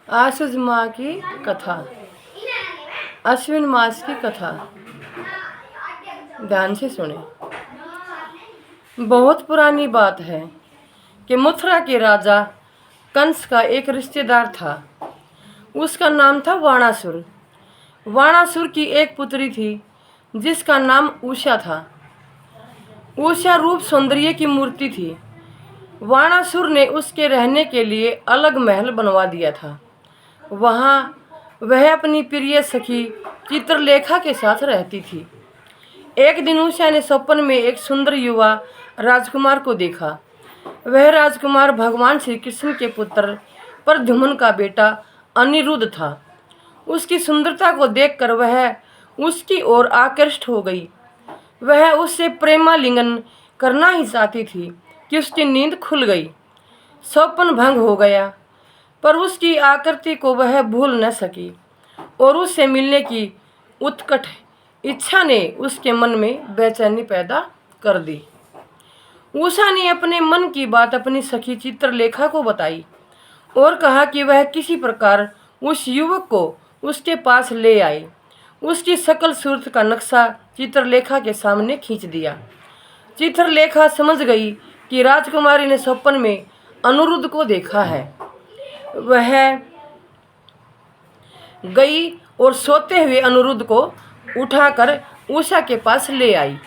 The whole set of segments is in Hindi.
आसुज माँ की कथा, अश्विन मास की कथा। ध्यान से सुने। बहुत पुरानी बात है कि मथुरा के राजा कंस का एक रिश्तेदार था। उसका नाम था वाणासुर। वाणासुर की एक पुत्री थी जिसका नाम उषा था। उषा रूप सौंदर्य की मूर्ति थी। वाणासुर ने उसके रहने के लिए अलग महल बनवा दिया था। वहाँ वह अपनी प्रिय सखी चित्रलेखा के साथ रहती थी। एक दिन उषा ने स्वप्न में एक सुंदर युवा राजकुमार को देखा। वह राजकुमार भगवान श्री कृष्ण के पुत्र प्रद्युम्न का बेटा अनिरुद्ध था। उसकी सुंदरता को देखकर वह उसकी ओर आकृष्ट हो गई। वह उससे प्रेमालिंगन करना ही चाहती थी कि उसकी नींद खुल गई। स्वप्न भंग हो गया, पर उसकी आकृति को वह भूल न सकी और उससे मिलने की उत्कट इच्छा ने उसके मन में बेचैनी पैदा कर दी। उषा ने अपने मन की बात अपनी सखी चित्रलेखा को बताई और कहा कि वह किसी प्रकार उस युवक को उसके पास ले आए। उसकी सकल सूरत का नक्शा चित्रलेखा के सामने खींच दिया। चित्रलेखा समझ गई कि राजकुमारी ने स्वप्न में अनिरुद्ध को देखा है। वह गई और सोते हुए अनिरुद्ध को उठाकर उषा के पास ले आई।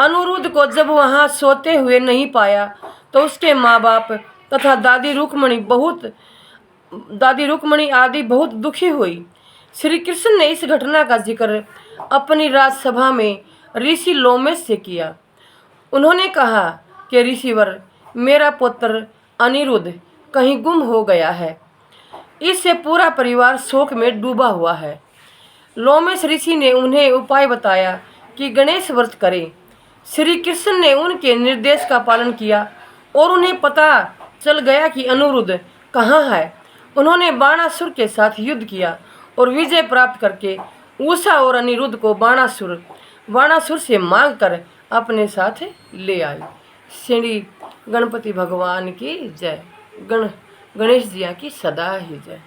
अनिरुद्ध को जब वहाँ सोते हुए नहीं पाया तो उसके माँ बाप तथा दादी रुक्मणी आदि बहुत दुखी हुई। श्री कृष्ण ने इस घटना का जिक्र अपनी राजसभा में ऋषि लोमेश से किया। उन्होंने कहा कि ऋषिवर, मेरा पुत्र अनिरुद्ध कहीं गुम हो गया है। इससे पूरा परिवार शोक में डूबा हुआ है। लोमेश ऋषि ने उन्हें उपाय बताया कि गणेश व्रत करें। श्री कृष्ण ने उनके निर्देश का पालन किया और उन्हें पता चल गया कि अनिरुद्ध कहाँ है। उन्होंने बाणासुर के साथ युद्ध किया और विजय प्राप्त करके उषा और अनिरुद्ध को बाणासुर से मांग कर अपने साथ ले आए। श्री गणपति भगवान की जय। गणेश जी की सदा ही जय।